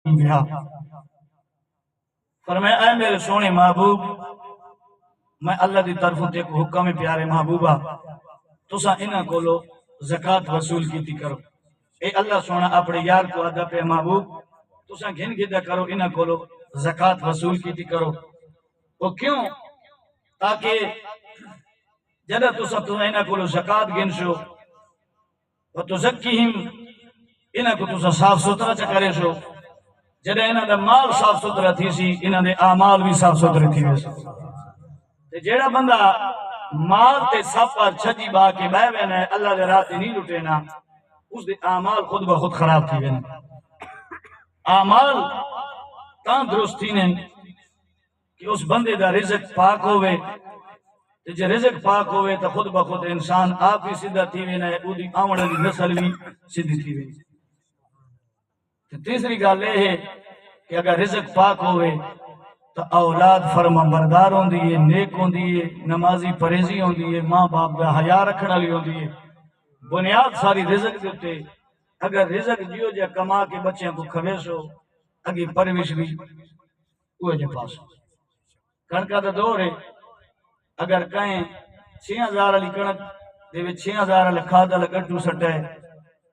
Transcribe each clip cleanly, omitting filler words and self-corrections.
بہا فرمایا اے میرے سونے محبوب میں اللہ دی طرفوں تے کو حکم پیارے محبوبہ تسا انہاں کولو زکات وصول کیتی کرو اے اللہ سونا اپنے یار کو آدھا پہ محبوب تسا گھن گھدا کرو انہاں کولو زکات وصول کیتی کرو وہ کیوں تاکہ جدہ تسا انہاں کولو زکات گھنشو وتزکیہم انہاں کو تسا صاف ستھرا چا کرے شو جدہ انہاں دا مال صاف ستھرا تھی سی انہاں دے اعمال بھی صاف ستھرے تھی سی جیڑا بندہ مال تے سفر چھجی با کے بے وینا ہے اللہ دے راہ تے نہیں لٹے نا اس دے اعمال خود بخود خراب تھی وینا اعمال تاں درست تھی نہیں کہ اس بندے دا رزق پاک ہوئے جے رزق پاک ہوئے تو خود بخود انسان آپ ہی سیدھا تھی وینا ہے او دی آمڑ دی نسل بھی سیدھی تھی وینا تیسری گل یہ ہے کہ اگر رزق پاک ہوئے تو اولاد فرما بردار ہوں دیئے نیک ہوں دیئے نمازی پریزی ہوں دیئے ماں باپ دا حیا رکھنا لی ہوں دیئے بنیاد ساری رزق دیتے اگر رزق جیو جا کما کے بچیاں کو کھویسو اگی پروش بھی ہوئے جے پاس کنکا دا دور ہے اگر کہیں 6,000 علی کنک دے 6,000 علی کھادا لگٹو سٹے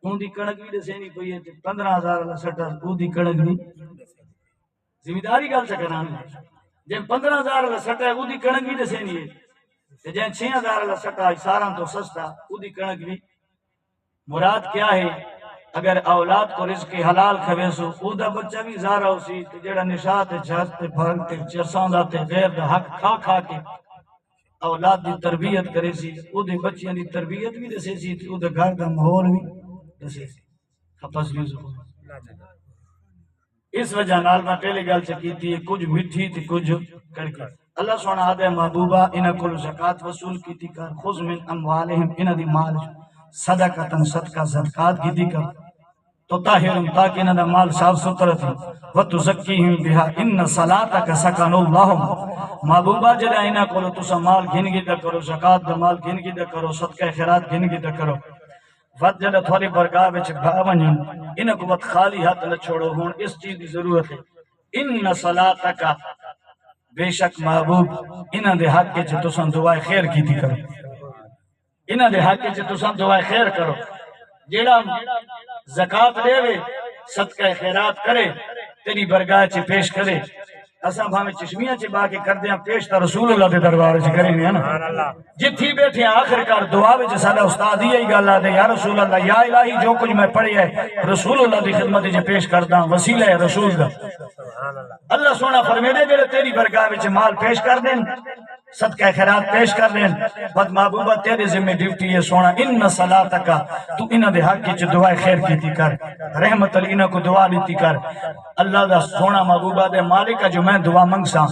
ان دی کنک بھی دسینی کوئی ہے 15,000 علی سٹا او دی کنک بھی زمیداری گل سکران جن 15,000 علی سٹا او دی کنک بھی دسینی ہے جن 6,000 علی سٹا ساراں تو سستا او دی کنک بھی مراد کیا ہے اگر اولاد کو رزق حلال کھویسو او دا بچہ بھی زارہ ہو سی جیڑا نشاط چھت پھرک تے چرسان دا تے غیر دا حق کھا کھا کے اولاد دی تربیت کرے سی او دے بچیاں دی تربیت بھی دسے سی او دے گھر دا ماحول بھی دسے سی خپس بھی زبان اس وجہ نال میں پہلے گل چکی تھی کچھ مٹھی تھی کچھ کڑکی اللہ سونا آدھے محبوبہ انہاں کل زکات وصول کی تھی کر خذ من اموالہم انہاں دی مال صدقتن صدقہ زکات کی تھی کر تو طاہرم تاکہ انہاں دا مال صاف ستھرا تھی وتزکیہم بہا ان صلاتک سکن اللہم محبوبہ جدا انہاں کل تسا مال گھن گدا کرو زکات دا مال گھن گدا کرو صدقہ خیرات گھن گدا کرو وقت جدہ تھوڑی برگاہ بچ بھاونجن انہاں کو وقت خالی ہاتھ نہ چھوڑو ہون اس چیز دی ضرورت ہے ان صلاتک بے شک محبوب انہاں دے حق کے تساں دعائے خیر کیتی کرو انہاں دے حق کے تساں دعائے خیر کرو جیڑا زکات دے وے صدقہ خیرات کرے تیری برگاہ چ پیش کرے اساں بھاویں چشمیاں چ با کے کردیاں پیش تا رسول اللہ دے دربار چ کریں گے نا جتھی بیٹھے آخر کار دعا وچ ساڈا استاد یہی گل آدے یا رسول اللہ یا الہی جو کچھ میں پڑھیا ہے رسول اللہ دی خدمت وچ پیش کردا وسیلہ ہے رسول دا اللہ سونا فرمیندے جڑے تیری برگاہ وچ مال پیش کر دین صدقہ خیرات پیش کر دین بد محبوبہ تیرے ذمہ ڈیوٹی ہے سونا ان صلاتک تو انہاں دے حق وچ دعا خیر کیتی کر رحمت انہاں کو دعا دیتی کر اللہ دا سونا محبوبہ دے مالک جو میں دعا منگساں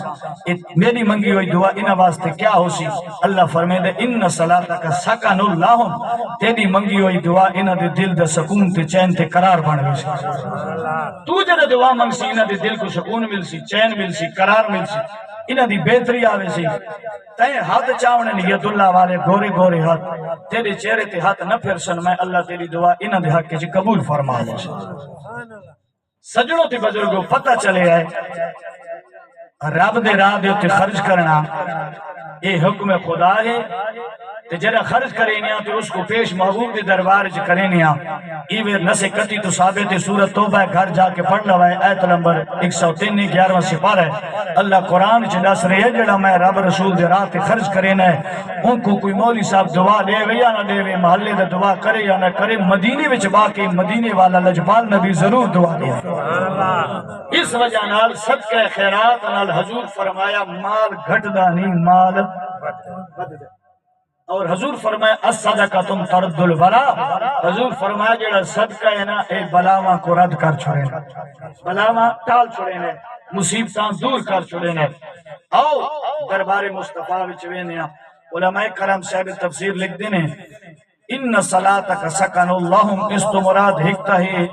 میری منگی ہوئی دعا انہاں واسطے کیا ہو سی اللہ فرمیندے ان صلاتک سکن اللہم تیری منگی ہوئی دعا انہاں دے دل دے سکون تے چین تے قرار بن ویسی تو جڑا دعا منگسی انہاں دے دل کو سکون مل سی چین مل سی قرار مل سی انہاں دی بہتری آوے سی تائیں ہاتھ چاونے نیت اللہ والے گورے گورے ہاتھ تیرے چہرے تے ہاتھ نہ پھرسن میں اللہ تیری دعا انہاں دے حق کے قبول فرما لے سجنوں تے بزرگوں پتہ چلے ہے رب دے راہ دے تے خرچ کرنا یہ حکم خدا ہے تے جڑا خرچ کرے نیا تے اس کو پیش محبوب دے دربار وچ کرے نیا ایویں نسے کتی تو ثابت ہے سورۃ توبہ گھر جا کے پڑھ لو ایت نمبر 103 11واں سپارہ ہے اللہ قرآن وچ دس رہے ہے جڑا میں رب رسول دے راہ تے خرچ کرے نا ان کو کوئی مولوی صاحب دعا دے یا نہ دے محلے دا دعا کرے یا نہ کرے مدینے وچ باقی مدینے والا لجپال نبی ضرور دعا دے اس وجہ نال صدقہ خیرات نال حضور فرمایا مال گھٹدا نہیں مال بڑھدا اور حضور فرمایا الصدقہ تم ترد البلا حضور فرمایا جڑا صدقہ ہے نا اے بلاواں کو رد کر چھوڑے نا بلاواں ٹال چھوڑے نا مصیبتاں دور کر چھوڑے نا آؤ دربار مصطفیٰ وچ وینیا علماء کرام صاحب تفسیر لکھ دینے ان صلاتک سکن اللہم اس تو مراد حکتا ہے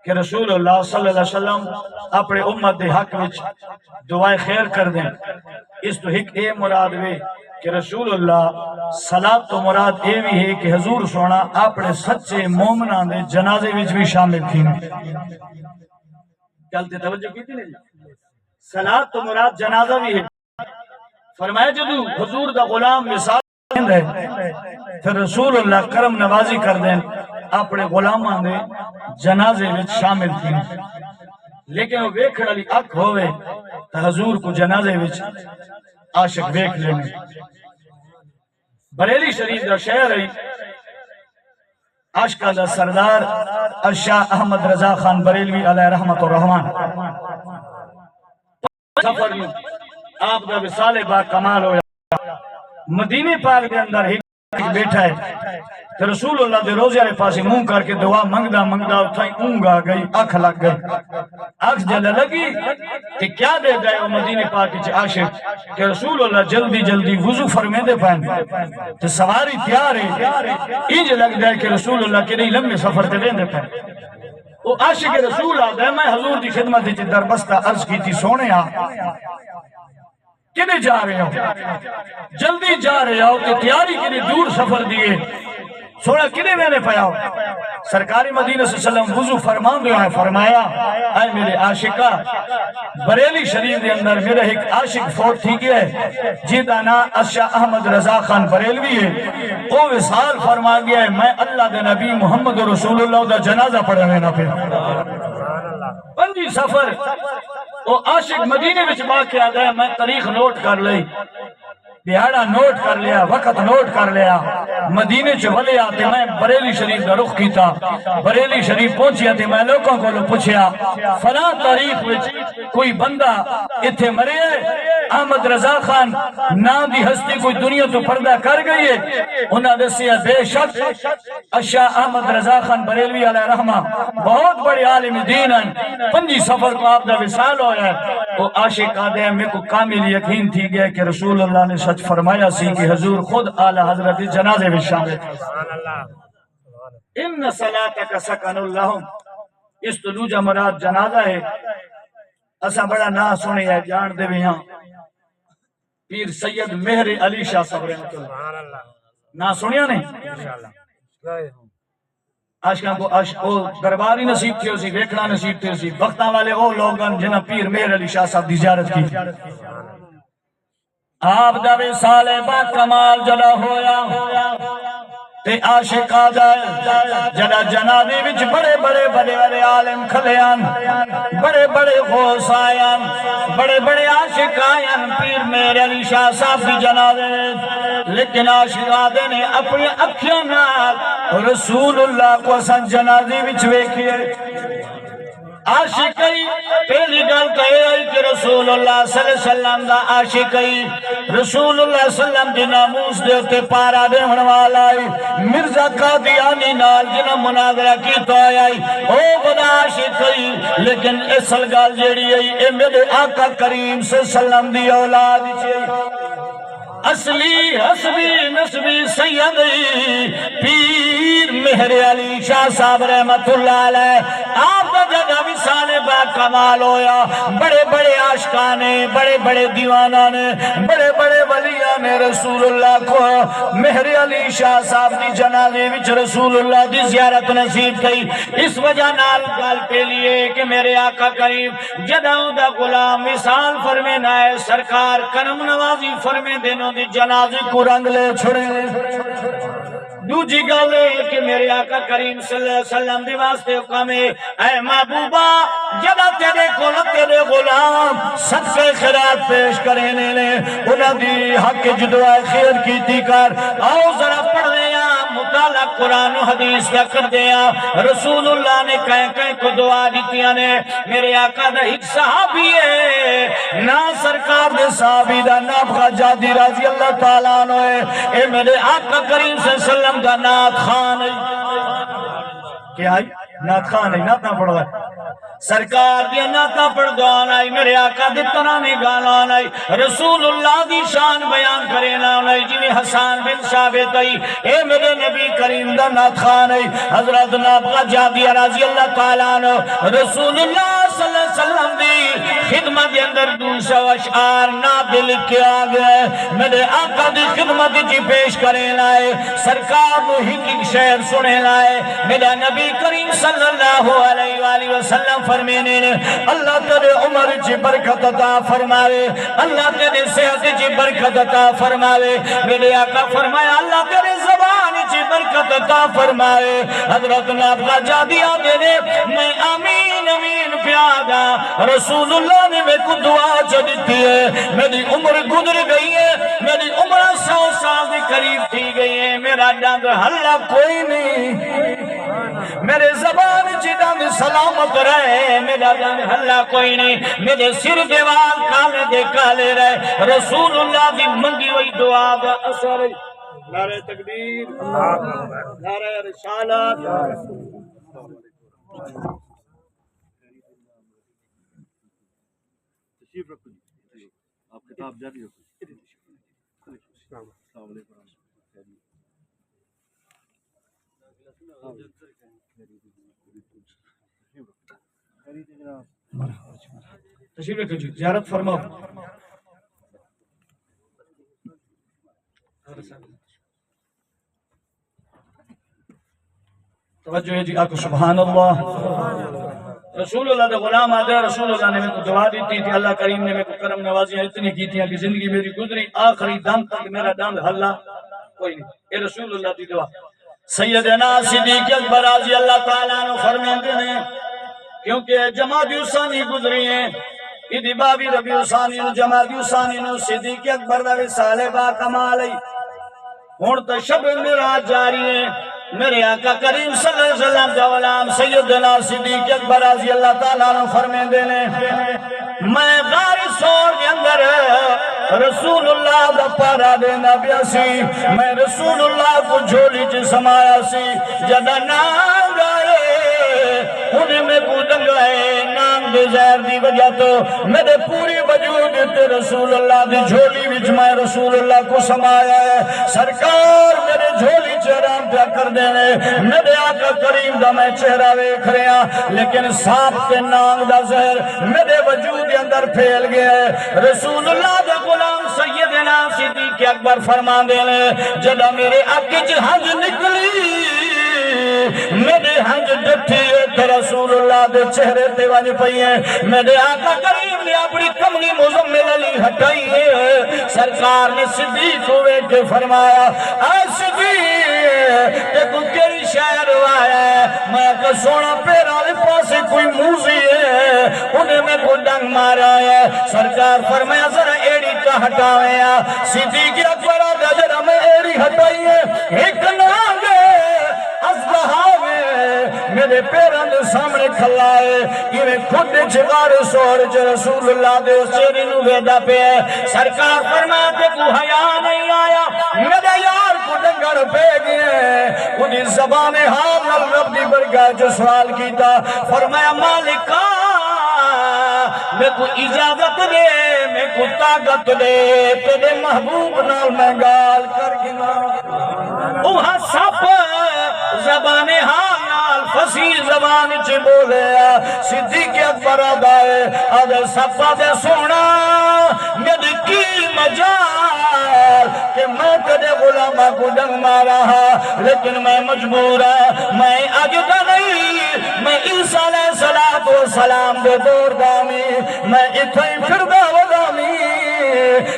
کہ رسول اللہ صلی اللہ علیہ وسلم اپنے امت دے حق وچ دعائے خیر کر دیں اس تو حق اے مراد وے کہ رسول اللہ صلاۃ تو مراد اے بھی ہے کہ حضور سونا اپنے سچے مومنان دے جنازے وچ بھی شامل تھی چلتے توجہ کی تھی نہیں صلاۃ تو مراد جنازہ بھی ہے فرمایا جدو حضور دا غلام مثال ہے پھر رسول اللہ کرم نوازی کر دیں اپنے غلاماں دے جنازے وچ شامل تھی لیکن وہ ویکھن والی اکھ ہوئے تو حضور کو جنازے وچ عاشق ویکھ لینے بریلی شریف دا شہر ہے عاشقاں دا سردار شاہ احمد رضا خان بریلوی علیہ رحمت الرحمن سفر میں آپ دا وصال با کمال ہویا مدینے پاک دے اندر ایک بیٹھا ہے تو رسول اللہ دے روزے والے پاسے منہ کر کے دعا منگدا منگدا اتھائی اونگ آ گئی اکھ لگ گئی اکھ جل لگی کہ کیا دے گئے وہ مدینے پاک وچ عاشق کہ رسول اللہ جلدی جلدی وضو فرمیندے پین تے سواری تیار ہے انج لگ گئے کہ رسول اللہ کے نہیں لمبے سفر تے ویندے پین وہ عاشق رسول آ گئے میں حضور دی خدمت وچ دربستہ عرض کی تھی سونے آ کنے جا رہے ہو جلدی جا رہے ہو کہ تیاری کنے دور سفر دیئے سونا کنے میں نے پایا ہو سرکاری مدینہ صلی اللہ علیہ وسلم وضو فرمان دیا ہے فرمایا اے میرے عاشقہ بریلی شریف دے اندر میرے ایک عاشق فوت تھی گیا ہے جیدہ نا شاہ احمد رضا خان بریلوی ہے وہ وصال فرما گیا ہے میں اللہ دے نبی محمد رسول اللہ دا جنازہ پڑھ رہے نا پھر پنجی سفر وہ عاشق مدینے وچ واقع گیا میں تاریخ نوٹ کر لئی دیہاڑا نوٹ کر لیا وقت نوٹ کر لیا مدینے چ ولے آتے میں بریلی شریف دا رخ کیتا بریلی شریف پہنچیا تے میں لوگوں کو پوچھیا فلاں تاریخ وچ کوئی بندہ ایتھے مرے احمد رضا خان نام دی ہستی کوئی دنیا تو پردہ کر گئی ہے انہاں دسیا بے شک شاہ احمد رضا خان بریلوی علیہ رحمہ بہت بڑے عالم دین ہیں پنجی سفر کو آپ دا وصال ہویا ہے وہ عاشق آدھے میں کو کامل یقین تھی گیا کہ رسول اللہ نے سچ فرمایا سی کہ حضور خود اعلی حضرت جنازے میں شامل ان صلاتک سکن اللہم اس تو دوجہ مراد جنازہ ہے اسا بڑا نا سنے ہے جان دے بھی ہاں پیر سید مہر علی شاہ صاحب رحمۃ اللہ نا سنیا نہیں عاشقاں کو درباری نصیب تھی اسی ویکھنا نصیب تھی اسی وقتاں والے وہ لوگاں جنہاں پیر مہر علی شاہ صاحب دی زیارت کی آپ دا وصال با کمال جڑا ہویا تے عاشق آ جائے جڑا جنازے وچ بڑے بڑے بڑے بڑے عالم کھلیان بڑے بڑے غوث آیان بڑے بڑے عاشق آیان پیر مہر علی شاہ صاحب دی جنازے لیکن عاشق آدھے نے اپنی اکھیاں نال رسول اللہ کو سن جنازے وچ ویکھیے عاشقی پہلی گل کہے آئی کہ رسول اللہ صلی اللہ علیہ وسلم دا عاشقی رسول اللہ صلی اللہ علیہ وسلم دی ناموس دے ہوتے پارا دے ہونے آئی مرزا قادیانی نال جنہ مناظرہ کی تو آئی او بدا عاشقی لیکن اصل گل جیڑی آئی اے میرے آقا کریم صلی اللہ علیہ وسلم دی اولاد چاہیے اصلی حسبی نسبی سیدی پیر مہر علی شاہ صاحب رحمت اللہ علیہ آپ کا جگہ وصال با کمال ہویا بڑے بڑے عاشقانے بڑے بڑے دیوانانے بڑے بڑے ولیانے رسول اللہ کو مہر علی شاہ صاحب دی جنازے وچ رسول اللہ دی زیارت نصیب کی اس وجہ نال گل کے لیے کہ میرے آقا کریم جداؤں دا غلام وصال فرمینا ہے سرکار کرم نوازی فرمے دینوں دی جنازے کو رنگ لے چھڑے دوجی گل ہے کہ میرے آقا کریم صلی اللہ علیہ وسلم دی واسطے حکم ہے اے محبوبہ جب تیرے کول تیرے غلام صدقہ خیرات پیش کرنے لے انہاں دی حق جدوائے خیر کیتی کر آؤ ذرا پڑھ لیا مطالعہ قرآن و حدیث کا کر دیا رسول اللہ نے کہیں کو دعا دیتیاں نے میرے آقا دا ایک صحابی ہے نا سرکار دے صحابی دا نام خجادی رضی اللہ تعالیٰ عنہ ہے اے میرے آقا کریم صلی اللہ علیہ وسلم دا نات خان ہے کیا ہے نات خان ہے ناتاں پڑھ رہا ہے سرکار دی ناتا پڑھ دعان آئی میرے آقا دی ترانے گالان آئی رسول اللہ دی شان بیان کرنا آئی جنہی حسان بن ثابت آئی اے میرے نبی کریم دا نات خان آئی حضرت نابغہ جادی رضی اللہ تعالیٰ عنہ رسول اللہ صلی اللہ علیہ وسلم دی خدمت دے اندر 200 اشعار نادل کیا گئے میرے آقا دی خدمت جی پیش کریں لائے سرکار وہ ہی شعر سنے لائے میرا نبی کریم صلی اللہ علیہ وآلہ وسلم فرمینے اللہ تیرے عمر جی برکت عطا فرماوے اللہ تیرے صحت جی برکت عطا فرماوے میرے آقا فرمایا اللہ تیرے زبان جی برکت عطا فرمائے حضرت نابغہ جا دیا دینے میں آمین امین پیادا رسول اللہ نے میں کو دعا چڑھتی ہے میری عمر گزر گئی ہے میری عمر 100 سال کے قریب تھی گئی ہے میرا ڈانگ حلہ کوئی نہیں میرے زبان جی ڈانگ سلامت رہے میرا ڈانگ حلہ کوئی نہیں میرے سر دیوال کالے دے کالے رہے رسول اللہ دی منگی ہوئی دعا دا اثر نعرہ تکبیر نعرہ رسالت تشریف رکھو جی آپ کتاب جاری رکھو السلام علیکم تشریف رکھو جی زیارت فرماؤ توجہ ہے جی آپ کو سبحان اللہ رسول اللہ دے غلام آدھے رسول اللہ نے میں کو دعا دیتی تھی اللہ کریم نے میں کو کرم نوازیاں اتنی کی تھی کہ زندگی میری گزری آخری دم تک میرا دم حلہ کوئی نہیں اے رسول اللہ دی دعا سیدنا صدیق اکبر رضی اللہ تعالیٰ نے فرماتے ہیں کیونکہ جماعت ثانی گزری ہیں ادھی بابی ربیع ثانی جماعت ثانی صدیق اکبر دا وصال با کمال ہون تو شب میرا جاری ہے میرے آقا کریم صلی اللہ علیہ وسلم کا غلام سیدنا صدیق اکبر رضی اللہ تعالیٰ عنہ فرمائیں دینے میں غار سور کے اندر رسول اللہ دا پارا دینا بیاسی میں رسول اللہ کو جھولی چ سمایا سی جدا نام گائے انہیں میں کو دنگائے نام دے زہر دی وجہ تو میرے پوری وجود تے رسول اللہ دی جھولی وچ میں رسول اللہ کو سمایا ہے سرکار میرے جھولی چہرام پیا کر دینے میرے آقا کریم دا میں چہرہ ویکھ رہا لیکن سانپ تے نام دا زہر میرے وجود کے اندر پھیل گیا ہے رسول اللہ دا غلام سیدنا صدیق اکبر فرمان دینے جدا میرے آقا چ ہنج نکلی میرے ہنج ڈٹھی ہے رسول اللہ دے چہرے تے ونج پئی ہے میرے آقا کریم نے اپنی کملی مزمل علی ہٹائی ہے سرکار نے صدیق کو کے فرمایا اے صدیق تے کو کیڑی شہر آیا ہے میں کہ سونا پیرا دے پاسے کوئی موزی ہے انہیں میں کو ڈنگ مارا ہے سرکار فرمایا ذرا ایڑی کا ہٹاوے صدیق اکبر دا ذرا میں ایڑی ہٹائی ہے ایک نانگے میرے پیران دے سامنے کھلائے یہ خود چگار سوڑ چ رسول اللہ دے چہرے نو ویدا پہ سرکار فرماتے کو حیا نہیں آیا میرے یار کو ڈنگر پہ گئے انہیں زبان حال نل رب دی برگاہ جو سوال کیتا فرمایا مالکا میں کو اجازت دے میں کو طاقت دے تیرے محبوب نال میں گال کر گنا وہاں سب زبان حال فصیح زبان چ بولے صدیق اکبر آدھائے آدھے سپا دے سونا میری کی مجال کہ میں تیرے غلامہ کو ڈنگ مارا لیکن میں مجبور میں آجتا نہیں میں عیسیٰ علیہ السلام دے دور دامی میں اتھائی پھر داو دامی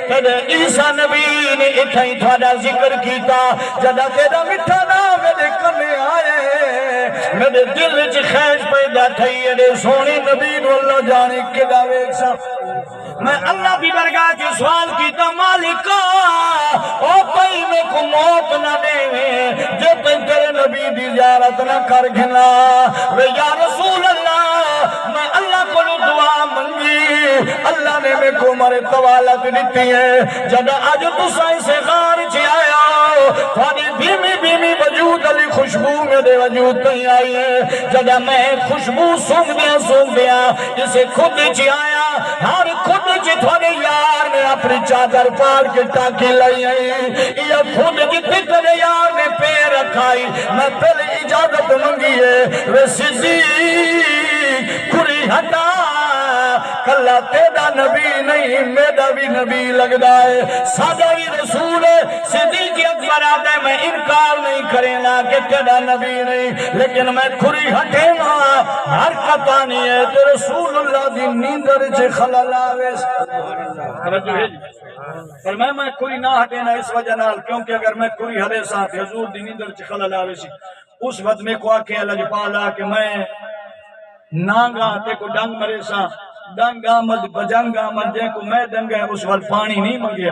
تیرے عیسیٰ نبی نے اتھائی تھوڑا ذکر کیتا جدا تیرا مٹھا نام میرے کنے آئے میرے دل وچ خیش پیدا تھئی ہے سونی نبی نو اللہ جانے کے دعوے سا میں اللہ کی برگاہ کی سوال کیتا مالکا او پئی میں کو موت نہ دے جو تیرے نبی دی زیارت نہ کر گھنا وے یا رسول اللہ میں اللہ کو دعا منگی اللہ نے میں کو مرے طوالت دیتی ہے جدا آج تو سائیں سے غار چی آیا تھوڑی بیمی بیمی وجود علی خوشبو میرے وجود تھی آئی ہے جدا میں خوشبو سونگ دیا جسے خود چی آیا ہر خود چی تھوڑے یار نے اپنی چادر پار کے ٹاکی لئی آئی یہ خود کی تیرے یار نے پیر رکھائی میں پہلے اجازت منگی ہے وہ صدیق کھری ہٹا کلا تیرا نبی نہیں میرا بھی نبی لگدا ہے سادہ بھی رسول ہے صدیق اکبر آتا ہے میں انکار نہیں کریں نا کہ تیرا نبی نہیں لیکن میں کھری ہٹے نا حرکت آنی ہے تو رسول اللہ دی نیندر چے خلل آوے فرمایا میں کھری نہ ہٹے نا اس وجہ نال کیونکہ اگر میں کھری ہٹے ساتھ حضور دی نیندر چے خلل آوے سی اس وقت میں کو آکے اللہ جپالا کہ میں نانگا تے کو ڈنگ مرے سا ڈنگ آمد بجنگ آمد جے کو میں ڈنگ ہے اس وقت پانی نہیں مگیا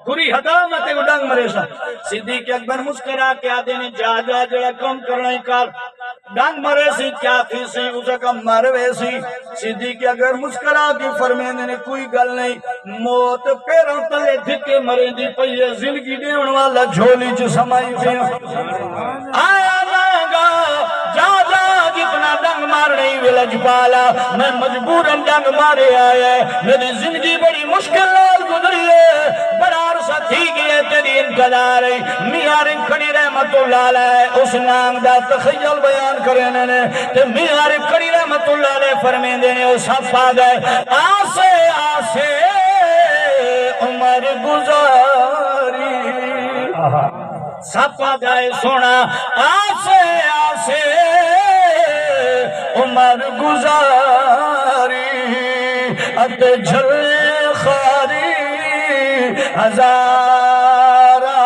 کھری ہٹا میں تے کو ڈنگ مرے سا صدیق اکبر مسکرا کے آدھے نے جا جا جڑا کم کرنا ہی کار ڈنگ مرے سی کیا تھی سی اسے کم مروے سی صدیق اکبر مسکرا کے فرمینے نے کوئی گل نہیں موت پیروں تلے دھکے مرے دی پئیے زندگی دیون والا جھولی چ سمائی پہ آیا نانگا جا جا جتنا ڈنگ مار نہیں ولج پالا میں مجبوراً ڈنگ مارے آیا ہے میری زندگی بڑی مشکل لال گزری ہے بڑا عرصہ تھی گئے تیری انتظار ہے میاں رنگ کھڑی رحمت اللہ علیہ اس نام دا تخیل بیان کرنے نے کہ میاں رنگ کھڑی رحمت اللہ علیہ فرمین دینے وہ سب پا گئے آسے آسے عمر گزاری سب پا گئے سونا آسے آسے عمر گزاری اتے جھلے خاری ہزارہ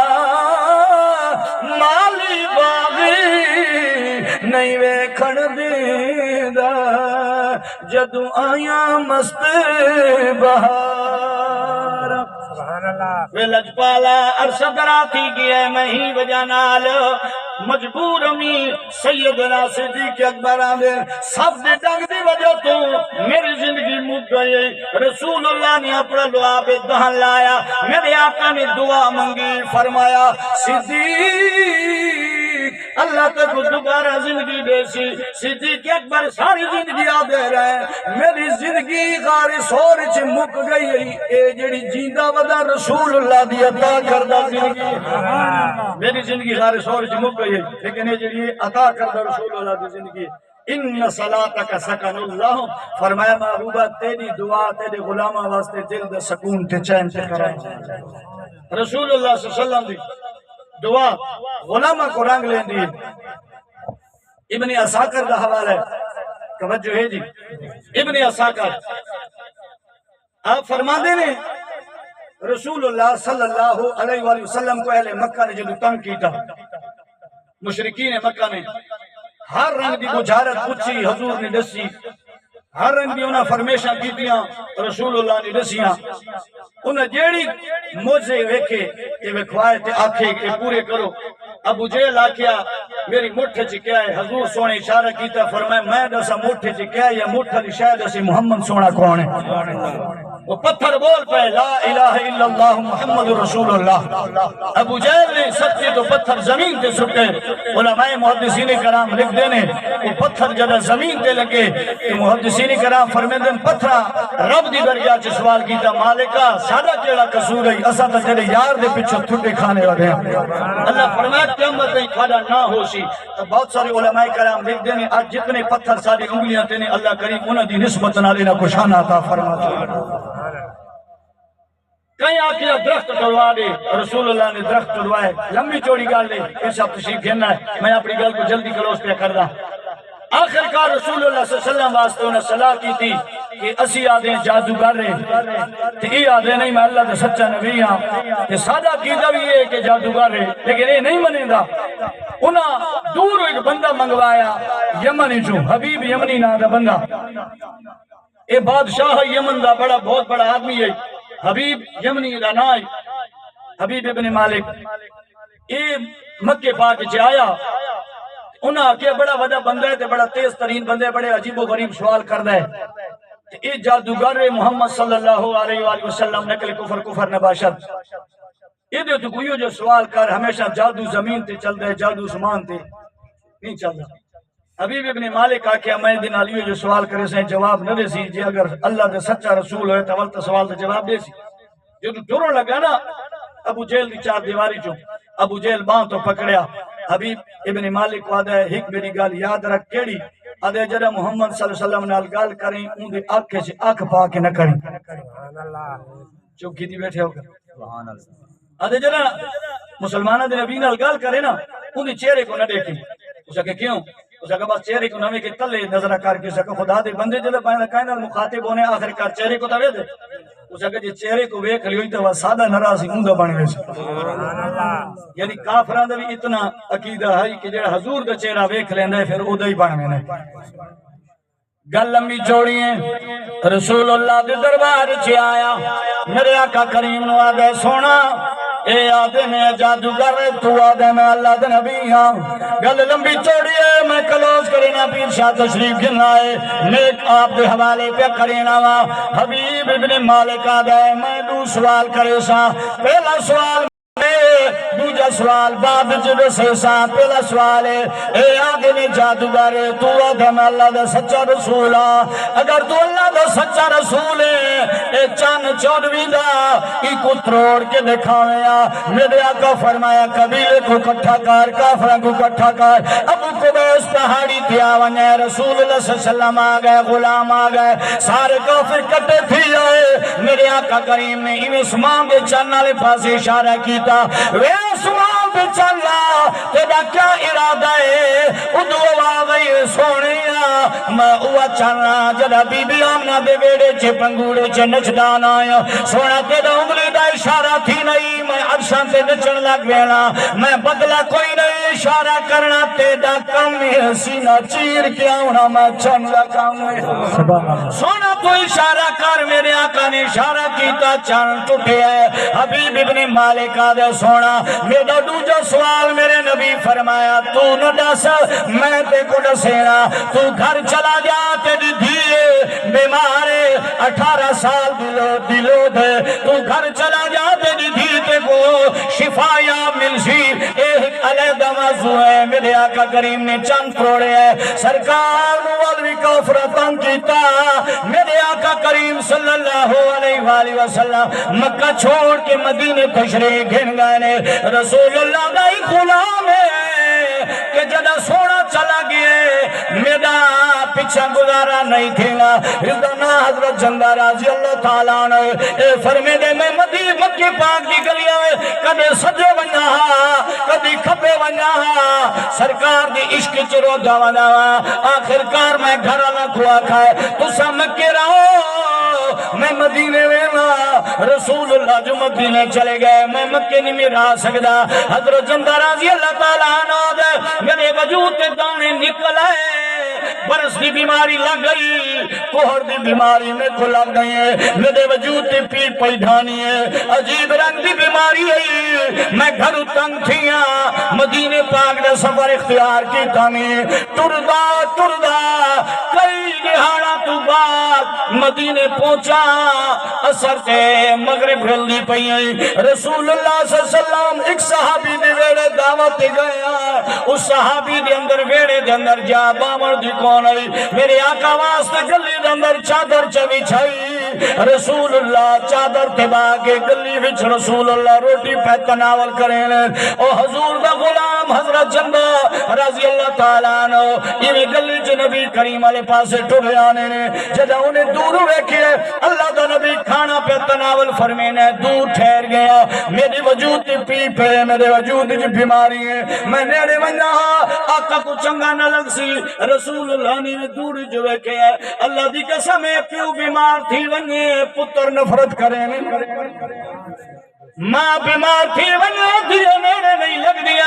مالی باغی نہیں ویکھن دیدا جدو آیا مست بہار ویلج پالا عرصہ دراتی گیا میں ہی وجہ نال مجبور امی سیدنا صدیق اکبر آدھے سب دے ڈنگ دی وجہ تو میری زندگی مک گئی رسول اللہ نے اپنا لعاب دہن لایا میرے آقا نے دعا منگی فرمایا صدیق اللہ تک دوبارہ زندگی دے سی صدیق اکبر ساری زندگی آ دے رہے میری زندگی غار سور چ مک گئی اے جڑی جیندہ ودا رسول اللہ دی عطا کردہ زندگی میری زندگی غار سور چ مک گئی لیکن یہ جڑی عطا کردہ رسول اللہ دی زندگی ان صلاتک سکن اللہ فرمایا محبوبہ تیری دعا تیرے غلامہ واسطے دل دے سکون تے چین تے کرائیں رسول اللہ صلی اللہ علیہ وسلم دی دعا غلامہ کو رنگ لین دی ابن عساکر دا حوالہ ہے توجہ ہے جی ابن عساکر آپ فرما دے نے رسول اللہ صلی اللہ علیہ وآلہ وسلم کو اہل مکہ نے جدو تنگ کیتا مشرکین مکہ نے ہر رنگ دی بجھارت پوچھی حضور نے دسی ہر رنگ دی انہاں فرمیشاں کیتیاں رسول اللہ نے دسیاں انہاں جیڑی موجے ویکھے کہ وکھوائے تے آکھے کہ پورے کرو ابو جہل آکھیا میری مٹھ چ کیا ہے حضور سونے اشارہ کیتا فرمایا میں دسا مٹھ چ کیا ہے یا مٹھ دی شاید اسی محمد سونا کون ہے وہ پتھر بول پہ لا الہ الا اللہ محمد رسول اللہ ابو جہل نے سچے تو پتھر زمین تے سٹے علماء محدثین کرام لکھ دینے وہ پتھر جدہ زمین تے لگے کہ محدثین کرام فرمیدن پتھرا رب دی درگاہ چ سوال کیتا مالکہ سادہ کیڑا قصور ہے اسا تے تیرے یار دے پیچھے ٹھڈے کھانے والے ہیں اللہ فرمایا قیامت نہیں کھانا نہ ہوشی تو بہت سارے علماء کرام لکھ دینے آج جتنے پتھر ساری انگلیاں تینے اللہ کریم انہاں دی نسبت نال انہاں کو شان عطا فرماتا کہیں آکے درخت ٹلوا دے رسول اللہ نے درخت ٹلوائے لمبی چوڑی گال دے اس آپ تشریف گھننا ہے میں اپنی گل کو جلدی کلوز پہ کر دا آخر کار رسول اللہ صلی اللہ علیہ وسلم واسطے انہیں صلاح کی تھی کہ اسی آدھیں جادوگر رہے تو یہ آدھیں نہیں میں اللہ دے سچا نبی ہاں کہ سادہ کیتا بھی یہ کہ جادوگر رہے لیکن یہ نہیں منے گا انہاں دور ایک بندہ منگوایا یمنی جو حبیب یمنی نا دا بندہ اے بادشاہ یمن دا بڑا بہت بڑا آدمی ہے حبیب یمنی رانائی حبیب ابن مالک اے مکہ پاک چے آیا انہاں کیا بڑا وڈا بندہ ہے بڑا تیز ترین بندہ ہے بڑے عجیب و غریب سوال کردہ ہے اے جادوگر محمد صلی اللہ علیہ وآلہ وسلم نقل کفر کفر نباشد اے دے تو کوئی جو سوال کر ہمیشہ جادو زمین تے چل دے جادو سمان تے نہیں چل دے حبیب ابن مالک آکھیا میں دن علیو جو سوال کرے سے جواب نہ دے سی جی اگر اللہ دے سچا رسول ہوئے تو ولتا سوال دے جواب دے سی جو تو ڈروں لگا نا ابو جہل دی چار دیواری چوں ابو جہل باں تو پکڑیا حبیب ابن مالک وعدہ ہے ہک میری گال یاد رکھ کیڑی ادے جڑا محمد صلی اللہ علیہ وسلم نال گل کریں اون دی اکھ سے اکھ پا کے نہ کریں چپ کیتی بیٹھے ہو سبحان اللہ ادے جڑا مسلماناں دے نبی نال گل کرے نا اون دی چہرے کو نہ دیکھیں اس کہ کیوں اس کہ بس چہرے کو نویں کے تلے نظر کر کے سکے خدا دے بندے جڑے کائنات نال مخاطب ہونے آخر کار چہرے کو توے دے اس کہ جے چہرے کو ویکھ لیو تے سادہ ناراضی اوندا بن وے سبحان اللہ یعنی کافراں دا بھی اتنا عقیدہ ہے کہ جڑا حضور دا چہرہ ویکھ لیندا ہے پھر اودا ہی بن وینا گل لمبی چوڑی ہے رسول اللہ دے دربار چ آیا میرے آقا کریم نو آدھے سونا اے آدھے میں جادوگر تو آدھے میں اللہ دے نبی ہاں گل لمبی چوڑی ہے میں کلوز کرینا پیر شاہ تشریف گلنا ہے نیک آپ دے حوالے پہ کرینا وا حبیب ابن مالک آدھے میں دو سوال کرے سا پہلا سوال دوجا سوال بعد جب سے ساتھ پہلا سوال ہے اے آگے نے جادوگر تو آدھے میں اللہ دا سچا رسول اگر تو اللہ دا سچا رسول ہے اے چان چودویں دا ای کو تروڑ کے دکھاویں میرے آقا فرمایا قبیلے کو کٹھا کر کافروں کو کٹھا کر ابو قبیس پہاڑی تھیا ونیا رسول اللہ صلی اللہ علیہ وسلم آگئے غلام آگئے سارے کافر کٹے تھی آئے میرے آقا کریم نے انہیں اسمان دے چاننا لے پاس اشارہ کیتا وے اسمان پہ چلا تیرا کیا ارادہ ہے ادو آگئی سونیا میں اوہ چلنا جدا بی بی آمنہ دے ویڑے چھے پنگوڑے چھے نچدان آیا سونا تیرا انگلی دا اشارہ تھی نہیں میں عرشان سے نچن لگ وینا میں بدلا کوئی نہیں اشارہ کرنا تیرا کم ہے سینہ چیر کیا ہونا میں چن لگا سونا تو اشارہ کر میرے آقا نے اشارہ کیتا چن ٹوٹے ہے حبیب ابن مالک آدھے سونا میرا دوجہ سوال میرے نبی فرمایا تو نہ دس میں تے کو دسینا تو گھر چلا جا تیری دھیے بیمارے 18 سال دلو دے تو گھر چلا جا تیری دھی تے کو شفا یا ملشی ایک علیدہ موضوع ہے میرے آقا کریم نے چند توڑے ہے سرکار موالوی کافرتن کیتا میرے آقا کریم صلی اللہ علیہ وآلہ وسلم مکہ چھوڑ کے مدینے تشریح گھن گئے رسول اللہ کا ہی غلام ہے کہ جدہ سونا چلا گئے میرا پیچھا گزارا نہیں تھینا ادنا حضرت جندہ رضی اللہ تعالیٰ نے اے فرمے دے میں مکی پاک دی گلیاں میں کدے سجے ونجا کدی کھپے ونجا سرکار دی عشق چرو دا ونجا آخر کار میں گھر نہ کھوا کھائے تو سا مکے رہو میں مدینے وینا رسول اللہ جو مدینے چلے گئے میں مکے نہیں میرا سکتا حضرت جندہ رضی اللہ تعالیٰ عنہ دے میرے وجود تے دانے نکل آئے برس دی بیماری لگ گئی کوہر دی بیماری میں کو لگ گئی ہے میرے وجود تے پیٹ پیدھانی ہے عجیب رنگ دی بیماری ہے میں گھر تنگ تھیا مدینے پاک نے سفر اختیار کی تھامی ٹردہ کئی دہاڑا تو بعد مدینے پہنچا اثر تے مغرب گھلنی پئی رسول اللہ صلی اللہ علیہ وسلم ایک صحابی دے ویڑے دعوت دے گیا اس صحابی دے اندر ویڑے دے اندر جا بامر دی کون آئی میرے آقا واسطے گلی دے اندر چادر چوی چھائی رسول اللہ چادر تے باگے گلی وچ رسول اللہ روٹی پہ تناول کریں او حضور دا غلام حضرت جندہ رضی اللہ تعالیٰ عنہ یہ گلی چ نبی کریم علیہ پاسے ٹھوڑے آنے نے جدہ انہیں دور ویکھے اللہ دا نبی کھانا پہ تناول فرمینے دور ٹھہر گیا میری وجود تی پی پہ میرے وجود تی بیماری ہے میں نیڑے ونجا آقا کو چنگا نہ لگ سی رسول اللہ نے دور جو ویکھے اللہ دی قسم ہے پیو بیمار تھی ونجے پتر نفرت کرے ماں بیمار تھی ونجے دیئے نیڑے نہیں لگ دیا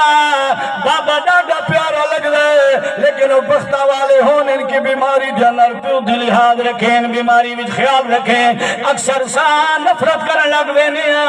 بابا ڈاڈا پیارا لگ دے لیکن وہ بختہ والے ہون ان کی بیماری جنر پیو دی لحاظ رکھیں بیماری بھی خیال رکھیں اکثر سا نفرت کرنے لگ دینیا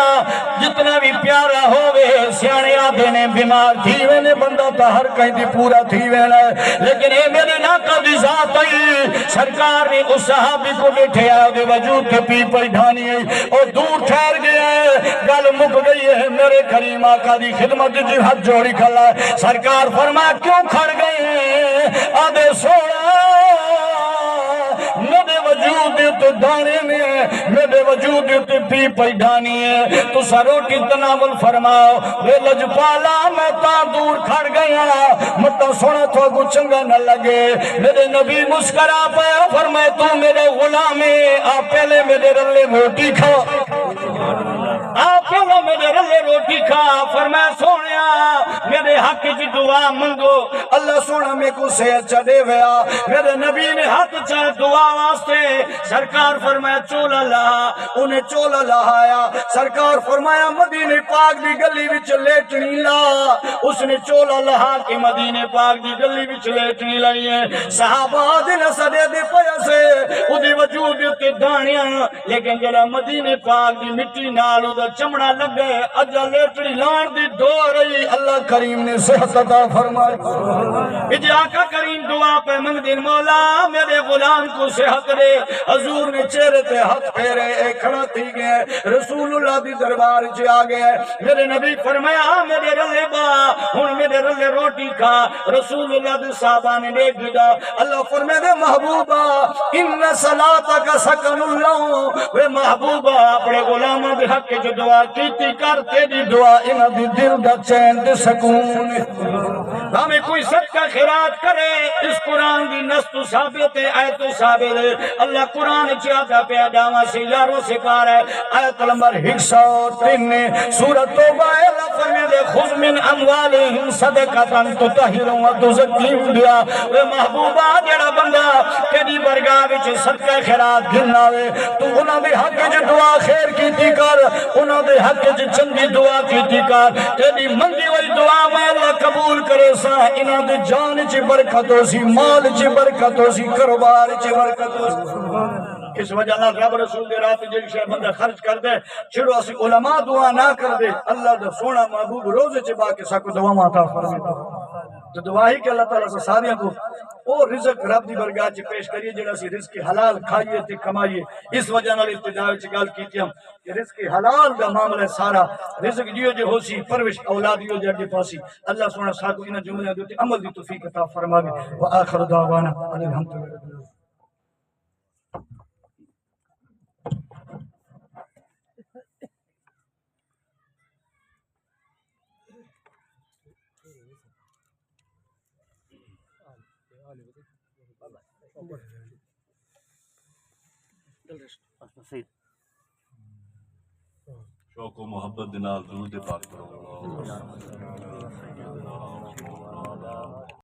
جتنا بھی پیارا ہوئے سیانے آدھے نے بیمار تھی وینے بندہ تا ہر کہیں دی پورا تھی وینے لیکن اے میرے ناکہ دی ذات آئی سرکار نے اس صحابی کو بیٹھے آدھے وجود کے پی پر ڈھانی ہے اور دور ٹھہر گیا ہے گل مک گئی ہے میرے کریم آقا دی خدمت جی ہاتھ جوڑی کھلا ہے سرکار فرمایا کیوں کھڑ گئے ہیں آدھے سونا میرے وجود تو دے دانے نے میرے وجود تے پی پیڈانی ہے تو سا روٹی تناول فرماؤ وے لجپالا میں تا دور کھڑ گیا متا سونا تو کو چنگا نہ لگے میرے نبی مسکرا پایا فرمائے تو میرے غلام ہے آپ پہلے میرے رلے روٹی کھا آپ پہلے میرے رلے روٹی کھا فرمایا سونیا میرے حق کی دعا منگو اللہ سونا میں کو صحت چڑھے ویا میرے نبی نے ہاتھ چاہ دعا واسطے سرکار فرمایا چولا لہا انہیں چولا لہایا سرکار فرمایا مدینے پاک دی گلی وچ لیٹنی لا اس نے چولا لہا کے مدینے پاک دی گلی وچ لیٹنی لائی ہے صحابہ دن صدے دے پیا سے ادھی وجود تے دانیاں لیکن جڑا مدینے پاک دی مٹی نال دا چمڑا لگ گئے اجا لیٹنی لان دی دو رہی اللہ کریم نے صحت عطا فرمائی اجا آقا کریم دعا پہ منگ دین مولا میرے غلام کو صحت دے حضور نے چہرے تے ہاتھ پھیرے ایک کھڑا تھی گئے رسول اللہ دی دربار چ آ گئے میرے نبی فرمایا میرے رلے با ہن میرے رلے روٹی کھا رسول اللہ دی صحابہ نے دیکھ دیا اللہ فرمائے دے محبوبہ ان صلاتک سکن اللہ وے محبوبہ اپنے غلاموں دے حق جو دعا کیتی کر تیری دعا انہاں دی دل دا چین تے سکون ہمیں کوئی صدقہ خیرات کرے اس قرآن دی نص تو ثابت ہے آیت تو ثابت ہے اللہ قرآن چاہتا پہ دعویٰ سے یاروں سے کار ہے آیت نمبر 103 سورۃ توبہ اللہ فرمائے دے خذ من اموالہم صدقۃ تطہرہم وتزکیہم بہا اے محبوبہ جڑا بندہ تیری برگاہ وچ صدقہ خیرات گھلنا وے تو انہاں دے حق وچ دعا خیر کیتی کر انہاں دے حق وچ چنگی دعا کیتی کر تیری منگی ہوئی دعا میں اللہ قبول کرے سا انہاں دے جان چ برکت ہو سی مال چ برکت ہو سی کاروبار چ برکت ہو سی اس وجہ اللہ رب رسول دے رات جڑی شے بندہ خرچ کر دے چھڑو اسی علماء دعا نہ کر دے اللہ دا سونا محبوب روزے چ با کے سکو دعا عطا فرمائے تو دعا ہی کہ اللہ تعالیٰ سے ساریاں کو او رزق رب دی برگاہ چ پیش کریے جڑا سی رزق حلال کھائیے تے کمائیے اس وجہ نال ابتدا وچ گل کیتی ہم کہ رزق حلال دا معاملہ سارا رزق جیو جو ہو سی پرورش اولاد جو جڑے پاسی اللہ سبحانہ ساتھ انہاں جملیاں دے عمل دی توفیق عطا فرماوے واخر دعوانا الحمدللہ شوق و محبت دے نال درود پاک کرو